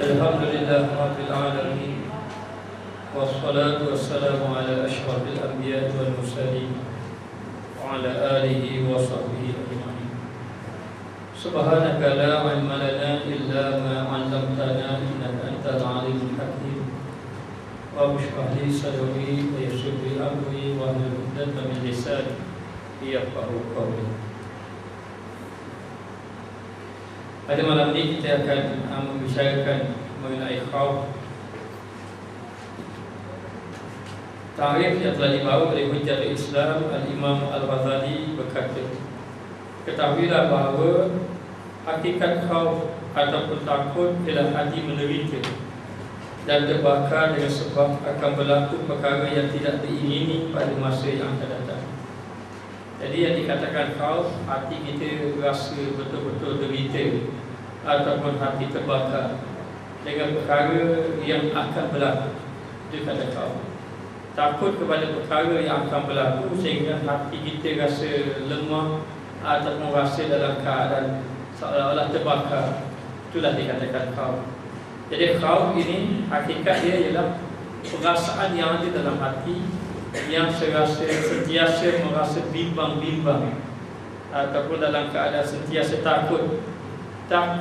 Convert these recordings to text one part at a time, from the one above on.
Alhamdulillah Rabbil Alamin. Wassalatu wassalamu ala ashrafil anbiya wal mursalin wa ala alihi wa sahbihi ajma'in. Subhanaka la ilma lana illa ma 'allamtana innaka antal alimul hakim. Wa bishrah li sadri wa yassir li amri wa hlul 'uqdatam min lisani yafqahu qawli. Pada malam ini kita akan membicarakan mengenai khauf. Tarikh yang telah dibawa oleh Hujjatul Islam Al-Imam Al-Ghazali berkata, ketahuilah bahawa hakikat khauf ataupun takut ialah hati menderita dan terbakar dengan sebab akan berlaku perkara yang tidak diingini pada masa yang akan datang. Jadi yang dikatakan khauf, hati kita rasa betul-betul derita ataupun hati terbakar dengan perkara yang akan berlaku. Dia kata khauf, takut kepada perkara yang akan berlaku sehingga hati kita rasa lemah ataupun rasa dalam keadaan seolah-olah terbakar. Itulah dikatakan khauf. Jadi khauf ini hakikat dia ialah perasaan yang ada dalam hati yang sentiasa merasa bimbang-bimbang ataupun dalam keadaan sentiasa takut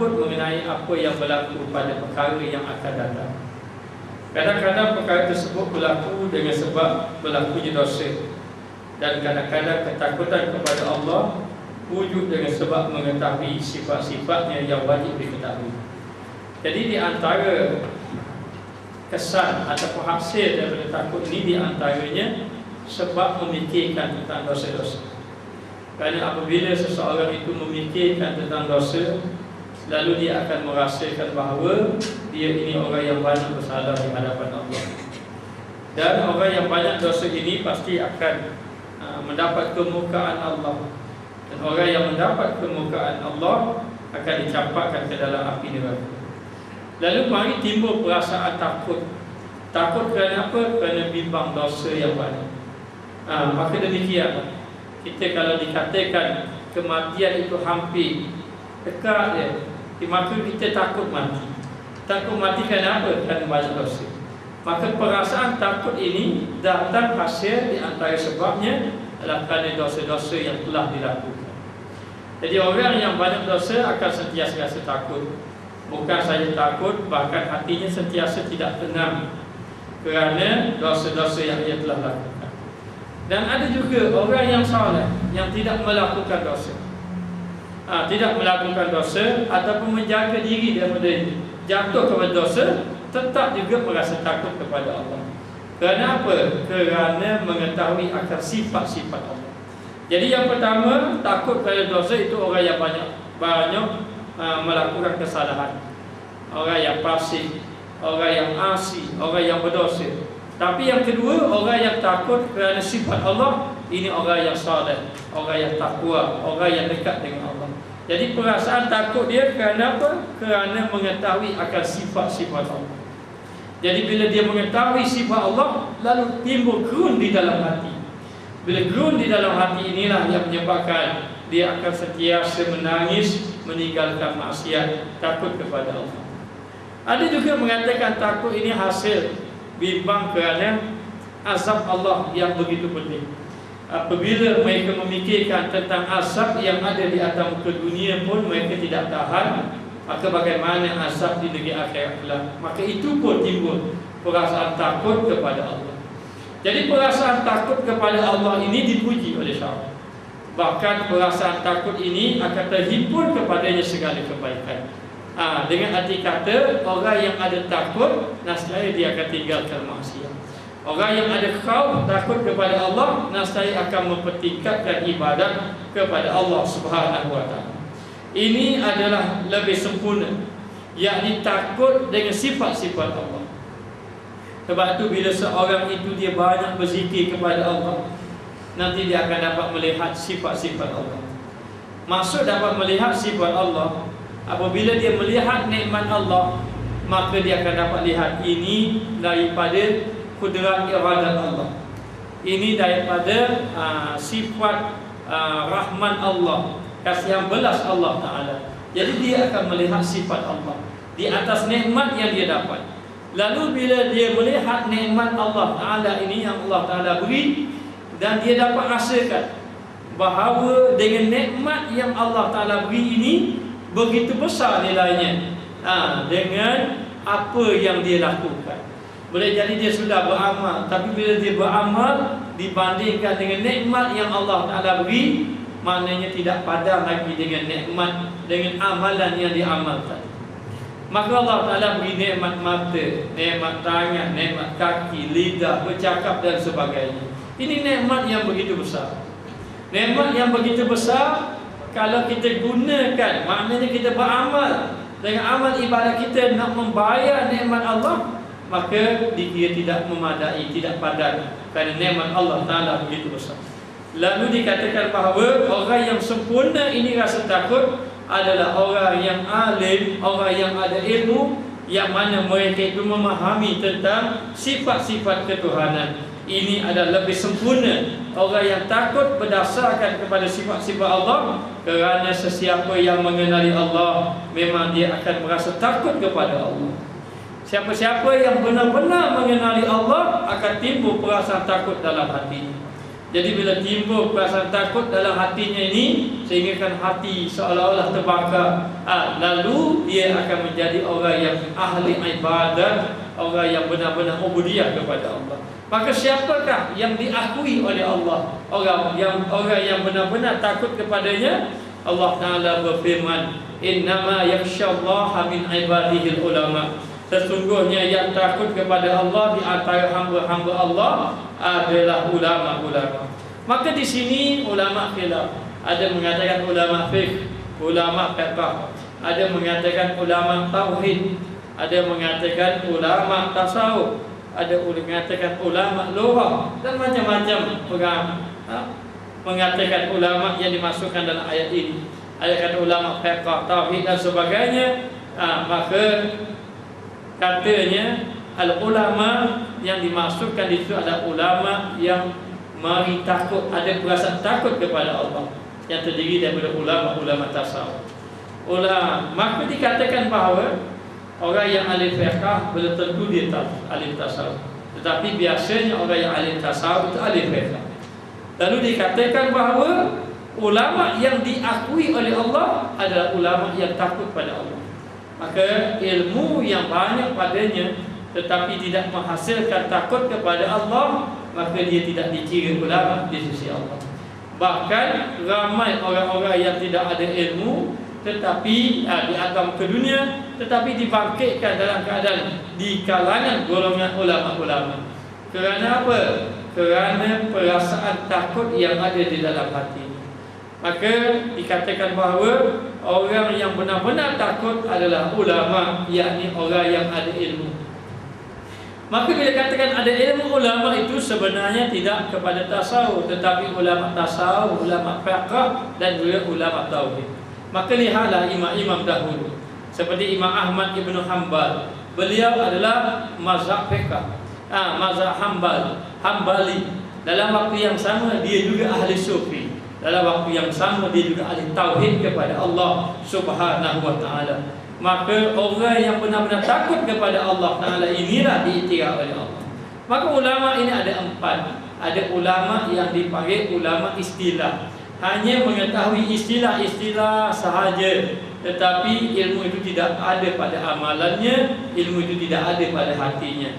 mengenai apa yang berlaku pada perkara yang akan datang. Kadang-kadang perkara tersebut berlaku dengan sebab berlakunya dosa, dan kadang-kadang ketakutan kepada Allah wujud dengan sebab mengetahui sifat-sifatnya yang wajib diketahui. Jadi di antara kesan ataupun hasil daripada takut ini, di antaranya sebab memikirkan tentang dosa-dosa. Kerana apabila seseorang itu memikirkan tentang dosa, lalu dia akan merasakan bahawa dia ini orang yang banyak bersalah di hadapan Allah. Dan orang yang banyak dosa ini pasti akan mendapat kemurkaan Allah. Dan orang yang mendapat kemurkaan Allah akan dicampakkan ke dalam api neraka. Lalu mari timbul perasaan takut. Takut kerana apa? Kerana bimbang dosa yang banyak. Maka demikian, kita kalau dikatakan kematian itu hampir dekat dia, maka kita takut mati. Takut mati kerana apa? Kerana banyak dosa. Maka perasaan takut ini datang hasil di antara sebabnya adalah kerana dosa-dosa yang telah dilakukan. Jadi orang yang banyak dosa akan sentiasa rasa takut. Bukan saja takut, bahkan hatinya sentiasa tidak tenang kerana dosa-dosa yang ia telah lakukan. Dan ada juga orang yang saleh yang tidak melakukan dosa. Tidak melakukan dosa ataupun menjaga diri daripada jatuh kepada dosa, tetap juga merasa takut kepada Allah. Kerana apa? Kerana mengetahui akan sifat-sifat Allah. Jadi yang pertama, takut kepada dosa itu orang yang banyak melakukan kesalahan, orang yang fasik, orang yang asi, orang yang berdosa. Tapi yang kedua, orang yang takut kerana sifat Allah, ini orang yang saleh, orang yang takwa, orang yang dekat dengan Allah. Jadi perasaan takut dia kerana apa? Kerana mengetahui akan sifat-sifat Allah. Jadi bila dia mengetahui sifat Allah, lalu timbul gerun di dalam hati. Bila gerun di dalam hati inilah yang menyebabkan dia akan sentiasa menangis, meninggalkan maksiat, takut kepada Allah. Ada juga mengatakan takut ini hasil bimbang kerana azab Allah yang begitu pedih. Apabila mereka memikirkan tentang azab yang ada di atas muka dunia pun mereka tidak tahan, maka bagaimana azab di negeri akhirat pula? Maka itu pun timbul perasaan takut kepada Allah. Jadi perasaan takut kepada Allah ini dipuji oleh syarak. Bahkan perasaan takut ini akan terhimpun kepadanya segala kebaikan. Dengan arti kata, orang yang ada takut, nascaya dia akan tinggalkan maksiat. Orang yang ada khauf, takut kepada Allah, nascaya akan mempertingkatkan ibadat kepada Allah Subhanahu wa taala. Ini adalah lebih sempurna, yakni takut dengan sifat-sifat Allah. Sebab itu bila seorang itu dia banyak berzikir kepada Allah, nanti dia akan dapat melihat sifat-sifat Allah. Maksud dapat melihat sifat Allah, apabila dia melihat nikmat Allah, maka dia akan dapat lihat ini daripada kudrat iradat Allah. Ini daripada sifat rahman Allah, kasihan belas Allah Ta'ala. Jadi dia akan melihat sifat Allah. di atas nikmat yang dia dapat. Lalu bila dia melihat nikmat Allah Ta'ala ini yang Allah Ta'ala beri, dan dia dapat rasakan bahawa dengan nikmat yang Allah Ta'ala beri ini begitu besar nilainya, dengan apa yang dia lakukan. Boleh jadi dia sudah beramal, tapi bila dia beramal dibandingkan dengan nikmat yang Allah Ta'ala beri, maknanya tidak padam lagi dengan nikmat, dengan amalan yang diamalkan. Maka Allah Ta'ala beri nikmat mata, nikmat tangan, nikmat kaki, lidah, bercakap dan sebagainya. Ini nikmat yang begitu besar. Nikmat yang begitu besar, kalau kita gunakan, maknanya kita beramal dengan amal ibadah kita nak membayar nikmat Allah, maka dia tidak memadai, tidak padan, kerana nikmat Allah Ta'ala begitu besar. Lalu dikatakan bahawa orang yang sempurna ini rasa takut adalah orang yang alim, orang yang ada ilmu, yang mana mereka itu memahami tentang sifat-sifat ketuhanan. Ini adalah lebih sempurna orang yang takut berdasarkan kepada sifat-sifat Allah, kerana sesiapa yang mengenali Allah memang dia akan merasa takut kepada Allah. Siapa-siapa yang benar-benar mengenali Allah akan timbul perasaan takut dalam hatinya. Jadi bila timbul perasaan takut dalam hatinya ini, sehingga hati seolah-olah terbakar, lalu dia akan menjadi orang yang ahli ibadat, orang yang benar-benar ubudiyah kepada Allah. Maka siapakah yang diakui oleh Allah, orang yang benar-benar takut kepadanya? Allah Ta'ala berfirman, innama yakhsyallaha min ibadihil ulama. Sesungguhnya yang takut kepada Allah di antara hamba-hamba Allah adalah ulama-ulama. Maka di sini ulama khilaf. Ada mengatakan ulama fiqh, ulama fiqh, ada mengatakan ulama tauhid, ada mengatakan ulama tasawuf, ada mengatakan ulama lughah, dan macam-macam orang mengatakan ulama yang dimasukkan dalam ayat ini. Ada kata ulama fiqh, tauhid dan sebagainya. Maka katanya al-ulama yang dimasukkan di situ adalah ulama yang mari takut, ada perasaan takut kepada Allah, yang terdiri daripada ulama-ulama tasawuf. Maka dikatakan bahawa orang yang ahli fiqh belum tentu dia ahli tasawuf, tetapi biasanya orang yang ahli tasawuf itu ahli fiqh. Lalu dikatakan bahawa ulama yang diakui oleh Allah adalah ulama yang takut pada Allah. Maka ilmu yang banyak padanya tetapi tidak menghasilkan takut kepada Allah, maka dia tidak dikira ulama di sisi Allah. Bahkan ramai orang-orang yang tidak ada ilmu tetapi di agama dunia, tetapi dibangkitkan dalam keadaan di kalangan golongan ulama-ulama. Kerana apa? Kerana perasaan takut yang ada di dalam hati. Maka dikatakan bahawa orang yang benar-benar takut adalah ulama, yakni orang yang ada ilmu. Maka bila katakan ada ilmu, ulama itu sebenarnya tidak kepada tasawuf, tetapi ulama tasawuf, ulama fiqh dan juga ulama tauhid. Maka lihatlah imam-imam dahulu seperti Imam Ahmad Ibn Hanbal. Beliau adalah mazhab fiqh, mazhab Hanbali. Dalam waktu yang sama dia juga ahli sufi. Dalam waktu yang sama dia juga ahli tauhid kepada Allah Subhanahu wa ta'ala. Maka orang yang benar-benar takut kepada Allah Ta'ala inilah diiktiraf oleh Allah. Maka ulama ini ada 4. Ada ulama yang dipanggil ulama istilah, hanya mengetahui istilah-istilah sahaja, tetapi ilmu itu tidak ada pada amalannya, ilmu itu tidak ada pada hatinya.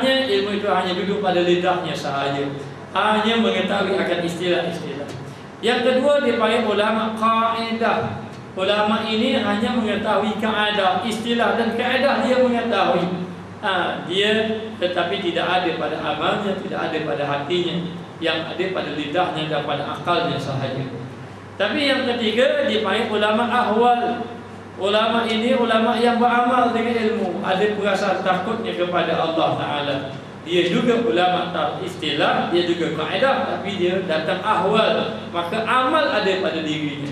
Ilmu itu hanya duduk pada lidahnya sahaja, hanya mengetahui akan istilah-istilah. Yang kedua dipanggil ulama kaidah. Ulama ini hanya mengetahui kaedah, istilah dan kaedah dia mengetahui. Dia tetapi tidak ada pada amalnya, tidak ada pada hatinya, yang ada pada lidahnya dan pada akalnya sahaja. Tapi yang ketiga dipanggil ulama ahwal. Ulama ini ulama yang beramal dengan ilmu, ada perasaan takutnya kepada Allah Ta'ala. Dia juga ulama istilah, dia juga kaedah, tapi dia datang ahwal. Maka amal ada pada dirinya.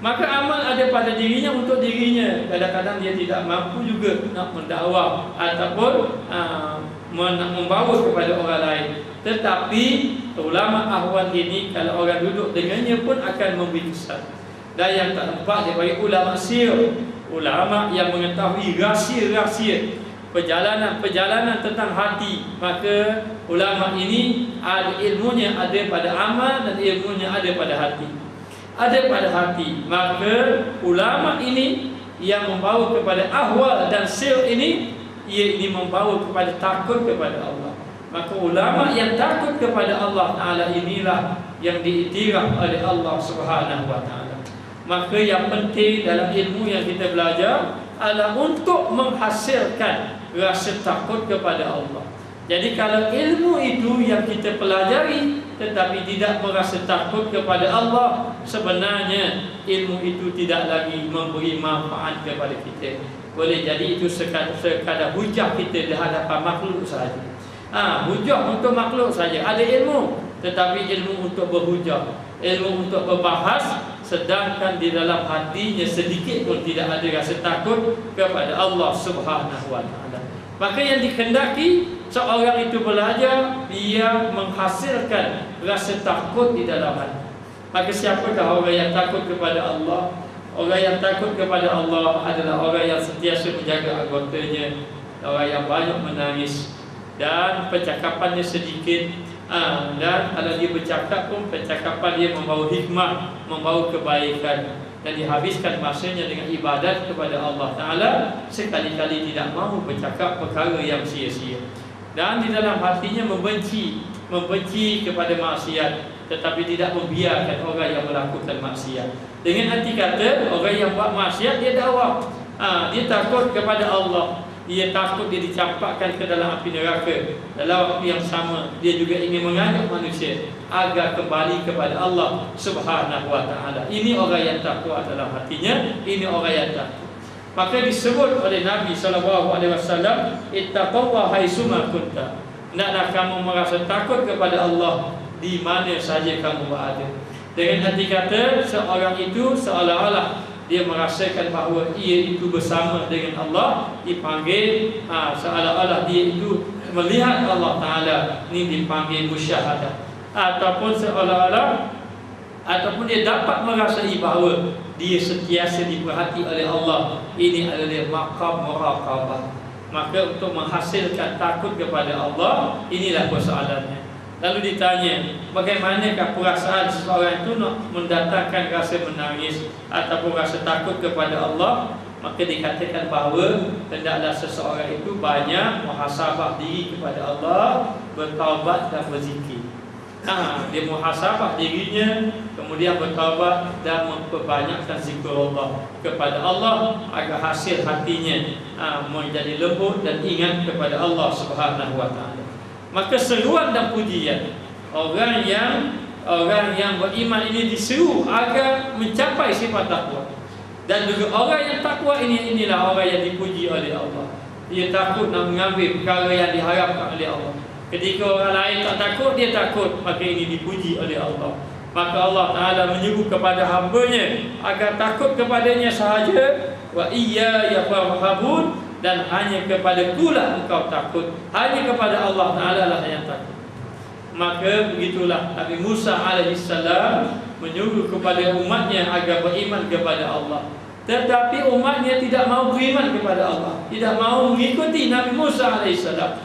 Maka amal ada pada dirinya untuk dirinya. Kadang-kadang dia tidak mampu juga nak mendakwah ataupun nak membawa kepada orang lain. Tetapi ulama ahwal ini kalau orang duduk dengannya pun akan memberi kesan. Dan yang keempat dia bagi ulama sir. ulama yang mengetahui rahsia-rahsia perjalanan tentang hati. Maka ulama ini ada ilmunya ada pada amal dan ilmunya ada pada hati. Ada pada hati. Maka ulama ini yang membawa kepada ahwal dan sir ini, ia ini membawa kepada takut kepada Allah. Maka ulama yang takut kepada Allah Ta'ala inilah yang diiktiraf oleh Allah Subhanahu Wa Ta'ala. Maka yang penting dalam ilmu yang kita belajar adalah untuk menghasilkan rasa takut kepada Allah. Jadi kalau ilmu itu yang kita pelajari tetapi tidak merasa takut kepada Allah, sebenarnya ilmu itu tidak lagi memberi manfaat kepada kita. Boleh jadi itu sekadar hujah kita di hadapan makhluk saja. Hujah untuk makhluk saja. Ada ilmu, tetapi ilmu untuk berhujah, ilmu untuk berbahas, sedangkan di dalam hatinya sedikit pun tidak ada rasa takut kepada Allah Subhanahu Wa Ta'ala. Maka yang dikehendaki seorang itu belajar, dia menghasilkan rasa takut di dalam hati. Maka siapakah orang yang takut kepada Allah? Orang yang takut kepada Allah adalah orang yang sentiasa menjaga anggotanya, orang yang banyak menangis dan percakapannya sedikit. Dan kalau dia bercakap pun percakapan dia membawa hikmah, membawa kebaikan, dan dihabiskan masanya dengan ibadat kepada Allah Ta'ala, sekali-kali tidak mahu bercakap perkara yang sia-sia. Dan di dalam hatinya membenci kepada maksiat, tetapi tidak membiarkan orang yang melakukan maksiat. Dengan arti kata, orang yang buat maksiat dia dakwah, dia takut kepada Allah, dia takut dia dicampakkan ke dalam api neraka. Dalam waktu yang sama dia juga ingin mengajak manusia agar kembali kepada Allah Subhanahu Wa Ta'ala. Ini orang yang takwa dalam hatinya, ini orang yang takut. Maka disebut oleh Nabi SAW, ittaqwa haitsuma kunta. Hendaklah kamu merasa takut kepada Allah di mana saja kamu berada. Dengan arti kata, seorang itu seolah-olah dia merasakan bahawa ia itu bersama dengan Allah, dipanggil seolah-olah dia itu melihat Allah Ta'ala, ini dipanggil musyahadah. Ataupun seolah-olah, ataupun dia dapat merasai bahawa dia sentiasa diperhati oleh Allah, ini adalah maqam muraqabah. Maka untuk menghasilkan takut kepada Allah, inilah persoalannya. Lalu ditanya, bagaimanakah perasaan seseorang itu nak mendatangkan rasa menangis ataupun rasa takut kepada Allah? Maka dikatakan bahawa hendaklah seseorang itu banyak muhasabah diri kepada Allah, bertaubat dan berzikir. Dia muhasabah dirinya, kemudian bertaubat dan memperbanyakkan zikrullah kepada Allah agar hasil hatinya menjadi lembut dan ingat kepada Allah Subhanahu Wa Ta'ala. Maka seruan dan pujian orang yang beriman ini diseru agar mencapai sifat takwa. Dan juga orang yang takwa inilah orang yang dipuji oleh Allah. Dia takut nak mengambil perkara yang diharapkan oleh Allah. Ketika orang lain tak takut, dia takut, maka ini dipuji oleh Allah. Maka Allah Ta'ala menyuruh kepada hamba-Nya agar takut kepadanya sahaja. Wa iyaya farhabun, dan hanya kepada Kulah engkau takut, hanya kepada Allah Ta'ala lah yang takut. Maka begitulah Nabi Musa alaihissalam menyuruh kepada umatnya agar beriman kepada Allah, tetapi umatnya tidak mahu beriman kepada Allah, tidak mahu mengikuti Nabi Musa alaihissalam.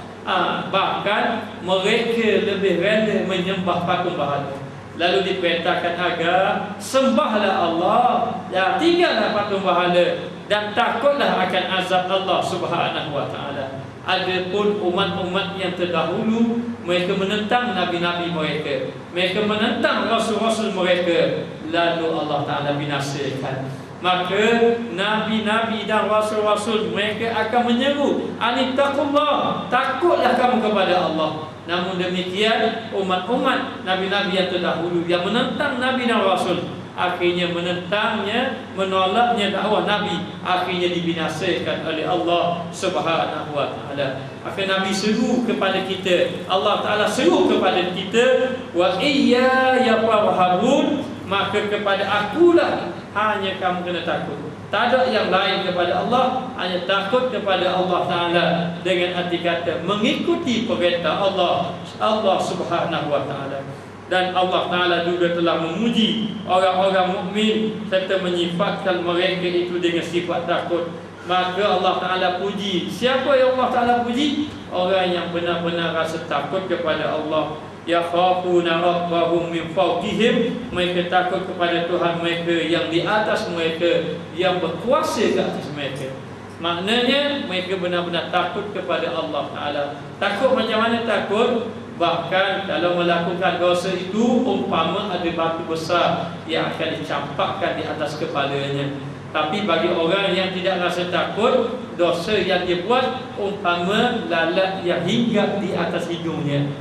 Bahkan mereka lebih rela menyembah patung berhala. Lalu diperintahkan agar sembahlah Allah, tinggallah patung berhala, dan takutlah akan azab Allah Subhanahu Wa Ta'ala. Adapun umat-umat yang terdahulu, mereka menentang nabi-nabi mereka, mereka menentang rasul-rasul mereka, lalu Allah Ta'ala binasakan. Maka nabi-nabi dan rasul-rasul mereka akan menyeru, anittaqullah, takutlah kamu kepada Allah. Namun demikian umat-umat nabi-nabi yang terdahulu yang menentang nabi dan rasul, akhirnya menentangnya, menolaknya dakwah Nabi, akhirnya dibinasakan oleh Allah Subhanahu Wa Ta'ala. Maka Nabi seru kepada kita, Allah Ta'ala seru kepada kita, wa iyaya farhabun, maka kepada akulah hanya kamu kena takut. Tak ada yang lain kepada Allah, hanya takut kepada Allah Ta'ala, dengan arti kata mengikuti perintah Allah Subhanahu Wa Ta'ala. Dan Allah Ta'ala juga telah memuji orang-orang mukmin serta menyifatkan mereka itu dengan sifat takut. Maka Allah Ta'ala puji. Siapa yang Allah Ta'ala puji? Orang yang benar-benar rasa takut kepada Allah. Yakhafuna rabbahum min fawqihim. Mereka takut kepada Tuhan mereka yang di atas mereka, yang berkuasa ke atas mereka. Maknanya mereka benar-benar takut kepada Allah Ta'ala. Takut macam mana takut? Bahkan kalau melakukan dosa itu, umpama ada batu besar yang akan dicampakkan di atas kepalanya. Tapi bagi orang yang tidak rasa takut, dosa yang dia buat umpama lalat yang hinggap di atas hidungnya.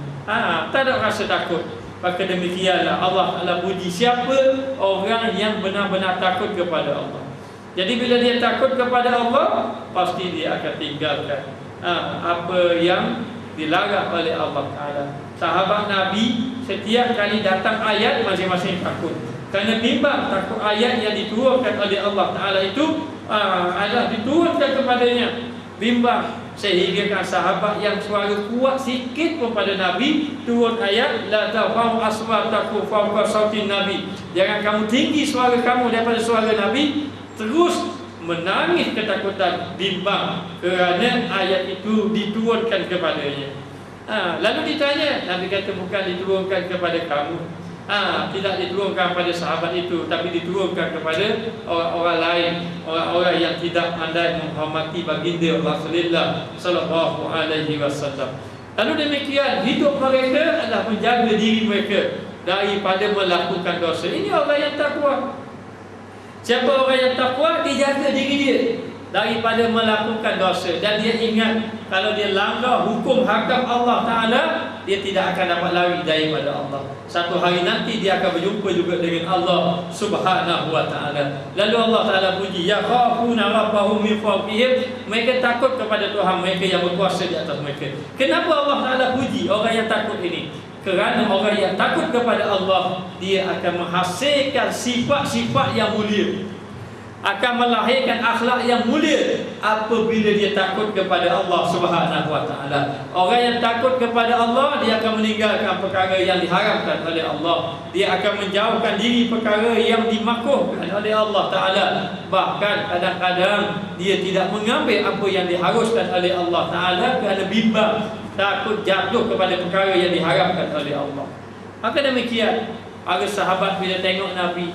Tak ada rasa takut. Maka demikianlah Allah Ta'ala puji siapa? Orang yang benar-benar takut kepada Allah. Jadi bila dia takut kepada Allah, pasti dia akan tinggalkan apa yang dilarang oleh Allah Ta'ala. Sahabat Nabi setiap kali datang ayat masing-masing takut. Kerana bimbang takut ayat yang diturunkan oleh Allah Ta'ala itu adalah diturunkan kepadanya. Bimbang sehingga kan sahabat yang suara kuat sikit pun pada Nabi, turun ayat la tarfa'u aswatakum fawqa sautin Nabi. Jangan kamu tinggi suara kamu daripada suara Nabi. Terus menangis ketakutan, bimbang kerana ayat itu diturunkan kepadanya. Lalu ditanya, Nabi kata bukan diturunkan kepada kamu, tidak diturunkan pada sahabat itu, tapi diturunkan kepada orang-orang lain, orang-orang yang tidak pandai menghormati baginda Rasulullah sallallahu alaihi wasallam. Lalu demikian hidup mereka adalah menjaga diri mereka daripada melakukan dosa. Ini orang yang takwa. Siapa orang yang takwa, dia jaga diri dia daripada melakukan dosa. Dan dia ingat kalau dia langgar hukum hakam Allah Ta'ala, dia tidak akan dapat lari daripada Allah. Satu hari nanti dia akan berjumpa juga dengan Allah Subhanahu wa Ta'ala. Lalu Allah Ta'ala puji, yakhafuna rabbahum min fawqihim. Mereka takut kepada Tuhan mereka yang berkuasa di atas mereka. Kenapa Allah Ta'ala puji orang yang takut ini? Kerana orang yang takut kepada Allah, dia akan menghasilkan sifat-sifat yang mulia, akan melahirkan akhlak yang mulia apabila dia takut kepada Allah Subhanahu wa Ta'ala. Orang yang takut kepada Allah, dia akan meninggalkan perkara yang diharamkan oleh Allah. Dia akan menjauhkan diri perkara yang dimakruhkan oleh Allah Ta'ala. Bahkan kadang-kadang dia tidak mengambil apa yang diharuskan oleh Allah Ta'ala kerana bimbang, takut jatuh kepada perkara yang diharamkan oleh Allah. Maka demikian, para sahabat bila tengok Nabi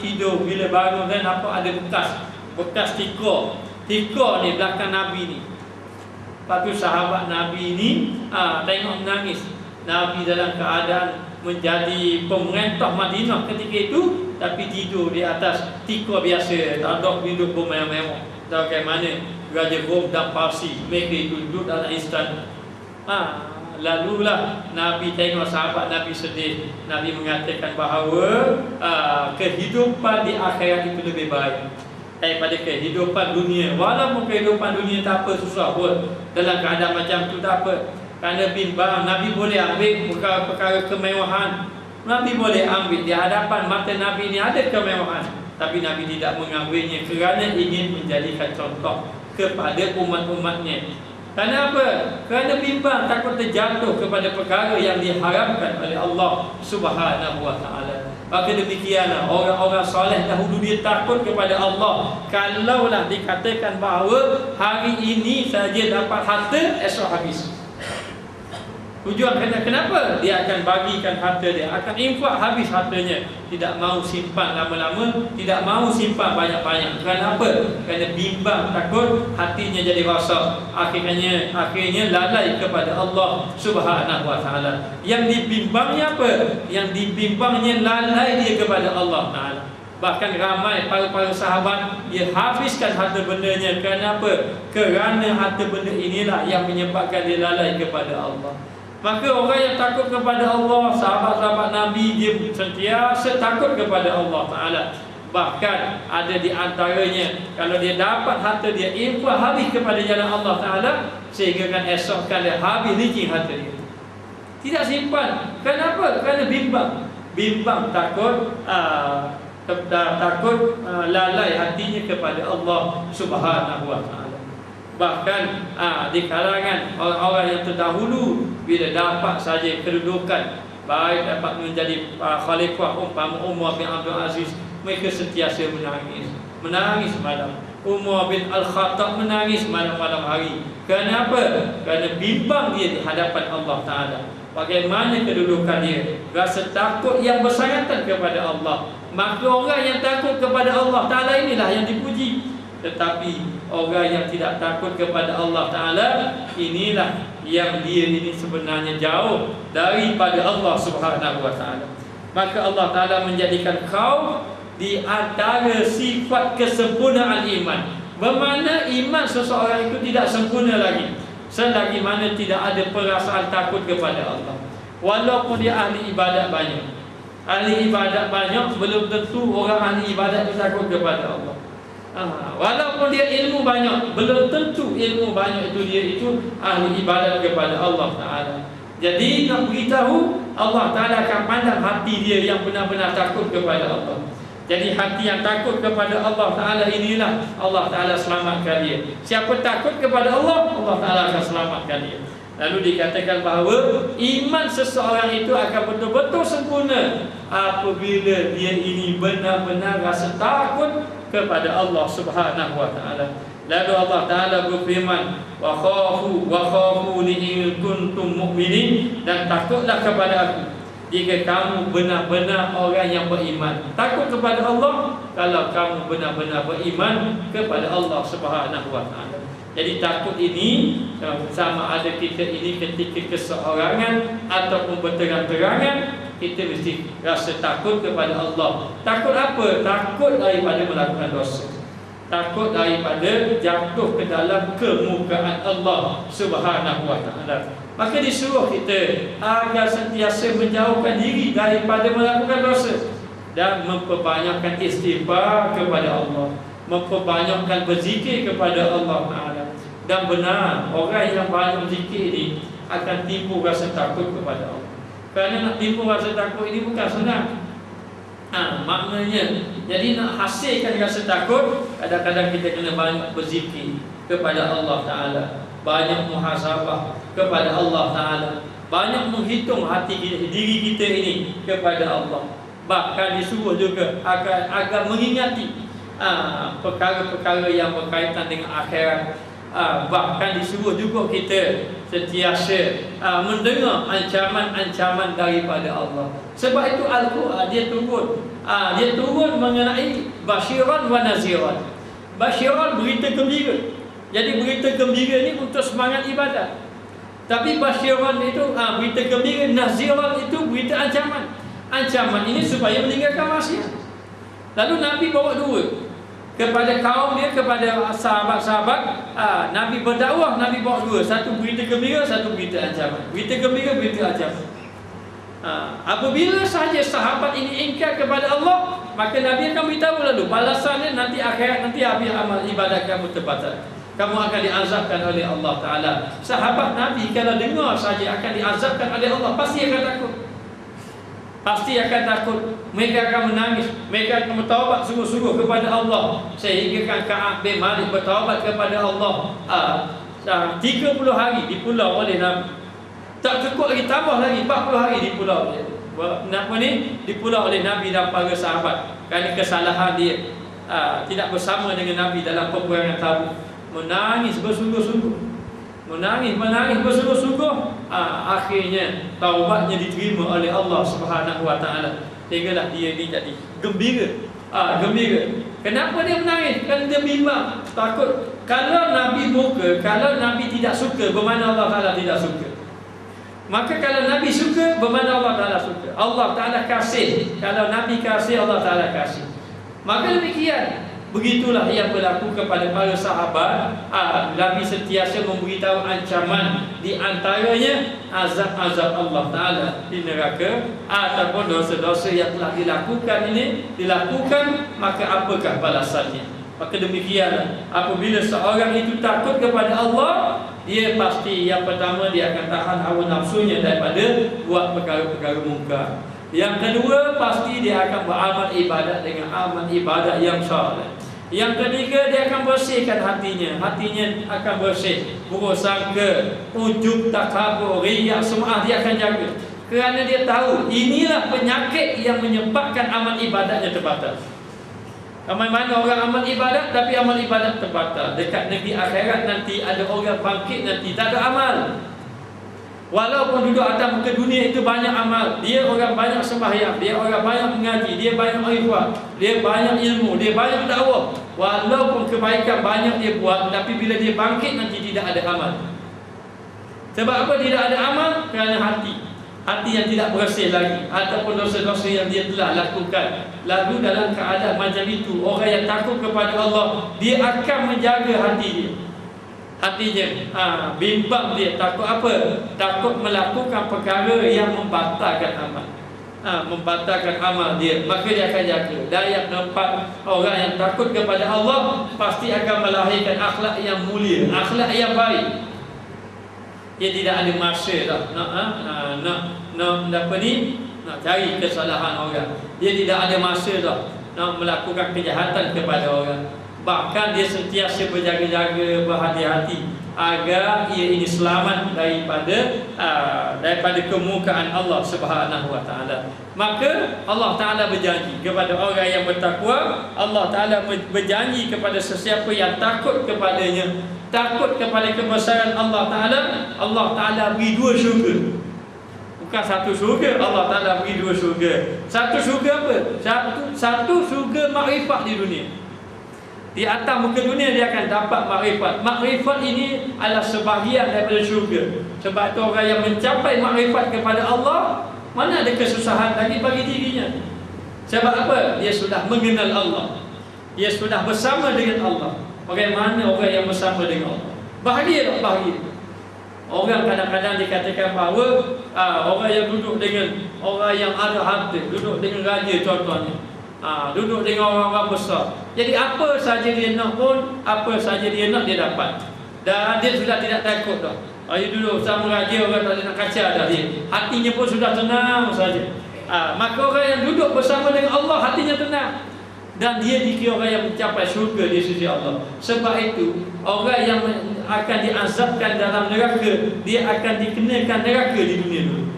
tidur, bila bangun dan apa ada bekas tikar ni belakang Nabi ni. Lepas tu sahabat Nabi ni tengok menangis. Nabi dalam keadaan menjadi pemerintah Madinah ketika itu, tapi tidur di atas tikar biasa, tak ada hidup bermewah-mewah. Tahu ke mana Raja Rom dan Parsi, mereka itu duduk dalam istana. Lalulah Nabi tengok sahabat Nabi sedih. Nabi mengatakan bahawa kehidupan di akhirat itu lebih baik daripada kehidupan dunia. Walaupun kehidupan dunia tak apa, susah pun, dalam keadaan macam tu tak apa. Kerana bimbang, Nabi boleh ambil perkara-perkara kemewahan. Nabi boleh ambil di hadapan mata Nabi ni ada kemewahan, tapi Nabi tidak mengambilnya kerana ingin menjadikan contoh kepada umat-umatnya. Kerana apa? Kerana bimbang, takut terjatuh kepada perkara yang diharamkan oleh Allah Subhanahu wa Ta'ala. Maka demikianlah orang-orang soleh dahulu dia takut kepada Allah. Kalaulah dikatakan bahawa hari ini saja dapat harta, esok habis. Tujuan kenapa? Dia akan bagikan harta dia, akan infak habis hartanya. Tidak mahu simpan lama-lama, tidak mahu simpan banyak-banyak. Kerana apa? Kerana bimbang, takut, hatinya jadi rosak. Akhirnya lalai kepada Allah Subhanahu wa Ta'ala. Yang dibimbangnya apa? Yang dibimbangnya lalai dia kepada Allah Ta'ala. Bahkan ramai para sahabat dia habiskan harta bendanya. Kerana apa? Kerana harta benda inilah yang menyebabkan dia lalai kepada Allah. Maka orang yang takut kepada Allah, sahabat-sahabat Nabi, dia sentiasa takut kepada Allah Ta'ala. Bahkan ada di antaranya, kalau dia dapat harta dia, infak habis kepada jalan Allah Ta'ala, sehingga kan esok kali habis licin harta dia, tidak simpan. Kenapa? Kerana bimbang, takut lalai hatinya kepada Allah Subhanahu wa Ta'ala. Bahkan di kalangan orang-orang yang terdahulu, bila dapat saja kedudukan, baik dapat menjadi khalifah umpama Umar bin Abdul Aziz, mereka sentiasa menangis malam. Umar bin Al-Khattab menangis malam-malam hari. Kenapa? Kerana bimbang dia di hadapan Allah Ta'ala. Bagaimana kedudukan dia, rasa takut yang bersangatan kepada Allah. Maka orang yang takut kepada Allah Ta'ala inilah yang dipuji. Tetapi orang yang tidak takut kepada Allah Ta'ala, inilah yang dia ini sebenarnya jauh daripada Allah Subhanahu Wa Ta'ala. Maka Allah Ta'ala menjadikan kau di antara sifat kesempurnaan iman. Bermakna iman seseorang itu tidak sempurna lagi selagi mana tidak ada perasaan takut kepada Allah. Walaupun dia ahli ibadat banyak, belum tentu orang ahli ibadat itu takut kepada Allah. Walaupun dia ilmu banyak, belum tentu ilmu banyak itu ahli ibadat kepada Allah Ta'ala. Jadi nak beritahu, Allah Ta'ala akan pandang hati dia yang benar-benar takut kepada Allah. Jadi hati yang takut kepada Allah Ta'ala inilah Allah Ta'ala selamatkan dia. Siapa takut kepada Allah, Allah Ta'ala akan selamatkan dia. Lalu dikatakan bahawa iman seseorang itu akan betul-betul sempurna apabila dia ini benar-benar rasa takut kepada Allah Subhanahu Wa Ta'ala. Lalu Allah Ta'ala berfirman, wa khafuni in kuntum mu'minin, dan takutlah kepada aku jika kamu benar-benar orang yang beriman. Takut kepada Allah kalau kamu benar-benar beriman kepada Allah Subhanahu Wa Ta'ala. Jadi takut ini sama ada kita ini ketika keseorangan ataupun berterang-terangan, kita mesti rasa takut kepada Allah. Takut apa? Takut daripada melakukan dosa, takut daripada jatuh ke dalam kemukaan Allah Subhanahu Wa Ta'ala. Maka disuruh kita agar sentiasa menjauhkan diri daripada melakukan dosa dan memperbanyakkan istighfar kepada Allah, memperbanyakkan berzikir kepada Allah Ta'ala. Dan benar, orang yang banyak berzikir ini akan timbul rasa takut kepada Allah. Kerana nak timbul rasa takut ini bukan senang. Maknanya, jadi nak hasilkan rasa takut, kadang-kadang kita kena banyak berzikir kepada Allah Ta'ala, banyak muhasabah kepada Allah Ta'ala, banyak menghitung hati kita, diri kita ini kepada Allah. Bahkan disuruh juga agar mengingati perkara-perkara yang berkaitan dengan akhirat. Bahkan disuruh juga kita sentiasa mendengar ancaman-ancaman daripada Allah. Sebab itu Al-Quran dia turun mengenai basyiran wa naziran. Basyiran berita gembira. Jadi berita gembira ni untuk semangat ibadat. Tapi basyiran itu berita gembira, naziran itu berita ancaman. Ancaman ini supaya meninggalkan maksiat. Lalu Nabi bawa dua kepada kaum dia, kepada sahabat-sahabat. Nabi berdakwah, Nabi bawa dua, satu berita gembira, satu berita ancaman. Berita gembira, berita ancaman. Apabila sahaja sahabat ini ingkar kepada Allah, maka Nabi akan beritahu lalu balasannya nanti akhirat, nanti habis amal ibadat kamu terbatal, kamu akan diazabkan oleh Allah Ta'ala. Sahabat Nabi kalau dengar saja akan diazabkan oleh Allah, pasti akan takut. Pasti akan takut. Mereka akan menangis, mereka akan bertaubat sungguh-sungguh kepada Allah. Sehingga kan Ka'ab bin Malik bertaubat kepada Allah 30 hari di pulau oleh Nabi. Tak cukup lagi, tambah lagi 40 hari di pulau di pulau oleh Nabi dan para sahabat. Kerana kesalahan dia tidak bersama dengan Nabi dalam peperangan Tabuk. Menangis bersungguh-sungguh, menangis bersungguh-sungguh. Akhirnya taubatnya diterima oleh Allah Subhanahu Wa Ta'ala. Sehinggalah dia ni jadi gembira. Gembira. Kenapa dia menangis? Kerana dia bimbang, takut. Kalau Nabi murka, kalau Nabi tidak suka, bermakna Allah Ta'ala tidak suka. Maka kalau Nabi suka, bermakna Allah Ta'ala suka. Allah Ta'ala kasih. Kalau Nabi kasih, Allah Ta'ala kasih. Maka demikian. Begitulah yang berlaku kepada para sahabat. Nabi sentiasa memberitahu ancaman, di antaranya azab-azab Allah Ta'ala di neraka ataupun dosa-dosa yang telah dilakukan, maka apakah balasannya. Maka demikianlah, apabila seorang itu takut kepada Allah, dia pasti yang pertama dia akan tahan hawa nafsunya daripada buat perkara-perkara mungkar. Yang kedua, pasti dia akan beramal ibadat dengan amal ibadat yang saleh. Yang ketiga, dia akan bersihkan hatinya. Hatinya akan bersih, buruk sangka, ujub, takabur, riya, semua dia akan jaga. Kerana dia tahu inilah penyakit yang menyebabkan amal ibadatnya terbatas. Ramai mana orang amal ibadat tapi amal ibadat terbatas. Dekat negeri akhirat nanti ada orang bangkit nanti tak ada amal. Walaupun duduk atas muka dunia itu banyak amal, dia orang banyak sembahyang, dia orang banyak mengaji, dia banyak ikhwan, dia banyak ilmu, dia banyak dakwah. Walaupun kebaikan banyak dia buat, tapi bila dia bangkit nanti tidak ada amal. Sebab apa tidak ada amal? Kerana hati yang tidak bersih lagi, ataupun dosa-dosa yang dia telah lakukan. Lalu dalam keadaan macam itu, orang yang takut kepada Allah, dia akan menjaga hatinya, bimbang dia. Takut apa? Takut melakukan perkara yang membatalkan amal, membatalkan amal dia. Maka dia akan jaga. Dan yang keempat, orang yang takut kepada Allah pasti akan melahirkan akhlak yang mulia, akhlak yang baik. Dia tidak ada masa dah nak cari kesalahan orang. Dia tidak ada masa dah nak melakukan kejahatan kepada orang. Bahkan dia sentiasa berjaga-jaga, berhati-hati agar ia ini selamat daripada kemukaan Allah Subhanahu wa taala. Maka Allah Taala berjanji kepada orang yang bertakwa, Allah Taala berjanji kepada sesiapa yang takut kepadanya, takut kepada kebesaran Allah Taala beri 2 syurga. Bukan 1 syurga, Allah Taala beri 2 syurga. 1 syurga apa? Satu syurga makrifat di dunia. Di atas muka dunia dia akan dapat makrifat. Makrifat ini adalah sebahagian daripada syurga. Sebab itu orang yang mencapai makrifat kepada Allah, mana ada kesusahan lagi bagi dirinya. Sebab apa? Dia sudah mengenal Allah, dia sudah bersama dengan Allah. Bagaimana orang yang bersama dengan Allah? Bahagia tak bahagia? Orang kadang-kadang dikatakan bahawa orang yang duduk dengan orang yang ada harta, duduk dengan raja contohnya, duduk dengan orang-orang besar, jadi apa saja dia nak pun, apa saja dia nak dia dapat. Dan dia sudah tidak takut dah. Dia duduk sama raja, orang tak nak kacau dah dia. Hatinya pun sudah tenang saja. Maka orang yang duduk bersama dengan Allah, hatinya tenang. Dan dia dikira orang yang mencapai syurga di sisi Allah. Sebab itu orang yang akan diazabkan dalam neraka, dia akan dikenakan neraka di dunia dulu.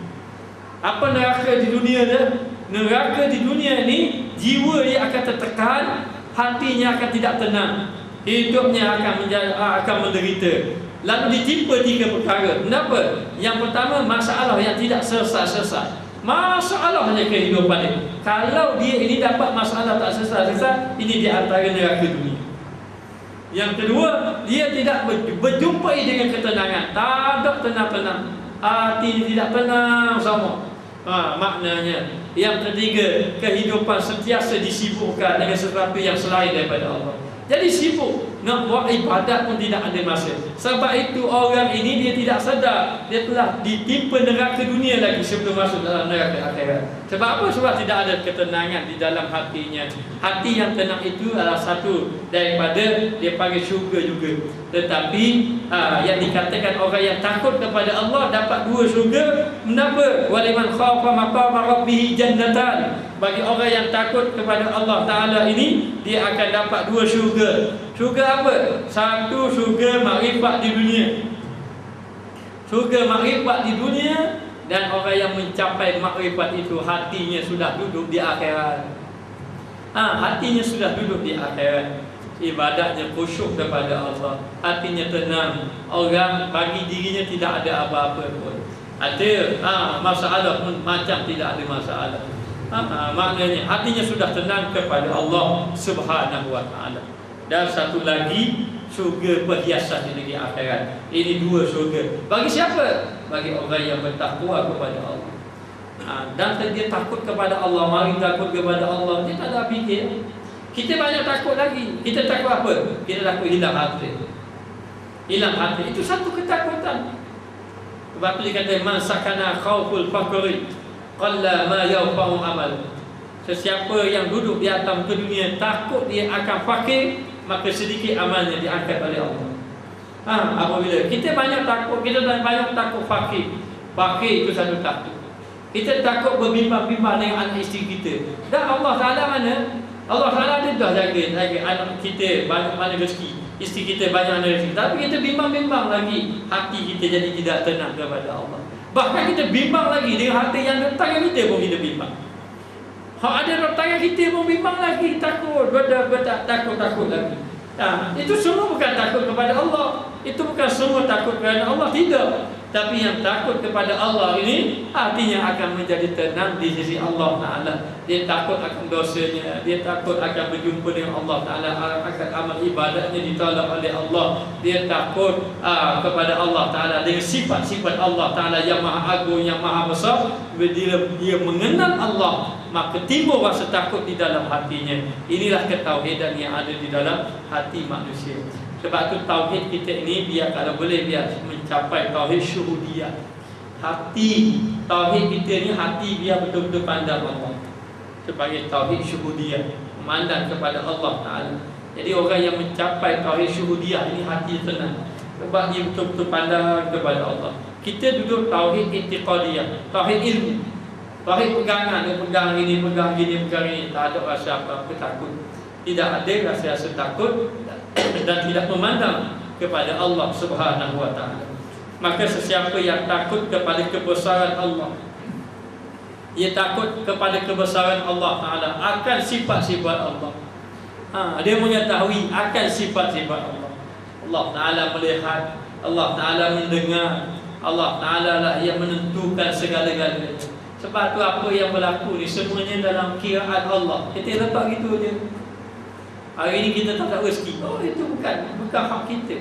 Apa neraka di dunia dia? Neraka di dunia ni, jiwa dia akan tertekan, hatinya akan tidak tenang, hidupnya akan menderita. Lalu ditimpa 3 perkara. Kenapa? Yang pertama, masalah yang tidak selesai-selesai. Masalahnya kehidupan dia. Kalau dia ini dapat masalah tak selesai-selesai, ini di antara neraka dunia. Yang kedua, dia tidak berjumpai dengan ketenangan. Tak ada tenang-tenang, hati tidak tenang sama. Maknanya. Yang ketiga, kehidupan sentiasa disibukkan dengan sesuatu yang selain daripada Allah. Jadi sibuk nak buat ibadat pun tidak ada masa. Sebab itu orang ini dia tidak sedar dia telah ditimpa neraka dunia lagi sebelum masuk dalam neraka akhirat. Sebab apa? Sebab tidak ada ketenangan di dalam hatinya. Hati yang tenang itu adalah satu daripada dia panggil syurga juga. Tetapi yang dikatakan orang yang takut kepada Allah dapat 2 syurga. Kenapa? Waliman khafa maqama rabbih jannatan. Bagi orang yang takut kepada Allah Ta'ala ini, dia akan dapat 2 syurga. Syurga apa? 1 syurga makrifat di dunia. Syurga makrifat di dunia. Dan orang yang mencapai makrifat itu, hatinya sudah duduk di akhirat. Hatinya sudah duduk di akhirat. Ibadatnya khusyuk kepada Allah, hatinya tenang. Orang bagi dirinya tidak ada apa-apa pun. Ada masalah pun macam tidak ada masalah. Maknanya hatinya sudah tenang kepada Allah Subhanahu wa taala. Dan satu lagi, syurga perhiasan di negeri akhirat. Ini 2 syurga. Bagi siapa? Bagi orang yang bertakwa kepada Allah. Dan dia takut kepada Allah, mari takut kepada Allah. Dia tak ada fikir. Kita banyak takut lagi. Kita takut apa? Kita takut hilang harta. Hilang harta itu satu ketakutan. Sebab tu dia kata man sakana khauful faqri qalla ma yawfa'u amal. Sesiapa yang duduk di atas muka dunia takut dia akan fakir, maka sedikit amalnya diangkat oleh Allah. Apabila kita banyak takut, kita banyak takut fakir. Fakir itu satu takut. Kita takut berbimbang-bimbang dengan anak isteri kita. Dan Allah Ta'ala mana? Allah Ta'ala dia dah jaga anak kita banyak mana rezeki, isteri kita banyak mana rezeki. Tapi kita bimbang-bimbang lagi, hati kita jadi tidak tenang kepada Allah. Bahkan kita bimbang lagi dengan harta yang ada tangan kita pun kita bimbang. Ada dalam tangan kita pun bimbang lagi, takut, takut lagi. Itu semua bukan takut kepada Allah. Itu bukan semua takut kepada Allah, tidak. Tapi yang takut kepada Allah ini artinya akan menjadi tenang di sisi Allah Ta'ala. Dia takut akan dosanya, dia takut akan berjumpa dengan Allah Ta'ala, akan amal ibadahnya ditolak oleh Allah. Dia takut kepada Allah Ta'ala dengan sifat-sifat Allah Ta'ala yang maha agung, yang maha besar. Bila dia mengenal Allah, maka timbul rasa takut di dalam hatinya. Inilah ketauhidan yang ada di dalam hati manusia. Sebab tu tauhid kita ini biar kalau boleh biar mencapai tauhid syuhudiyah. Hati tauhid kita ni hati biar betul-betul pandang Allah. Sebagai tauhid syuhudiyah, memandang kepada Allah Ta'ala. Jadi orang yang mencapai tauhid syuhudiyah ini hati tenang. Sebab dia betul-betul pandang kepada Allah. Kita duduk tauhid i'tiqadiyah, tauhid ilmu. Tauhid pegangan, dia pegang ini, pegang gini, pegang ini, tak ada rasa apa-apa takut. Tidak ada rasa takut dan tidak memandang kepada Allah Subhanahu wa Ta'ala. Maka sesiapa yang takut kepada kebesaran Allah, ia takut kepada kebesaran Allah Ta'ala, akan sifat-sifat Allah. Dia mengetahui akan sifat-sifat Allah. Allah Ta'ala melihat, Allah Ta'ala mendengar, Allah Ta'ala lah yang menentukan segala-galanya. Sebab tu apa yang berlaku ni semuanya dalam kiraan Allah. Kita letak gitu je. Hari ni kita tak rezeki, oh itu bukan hak kita.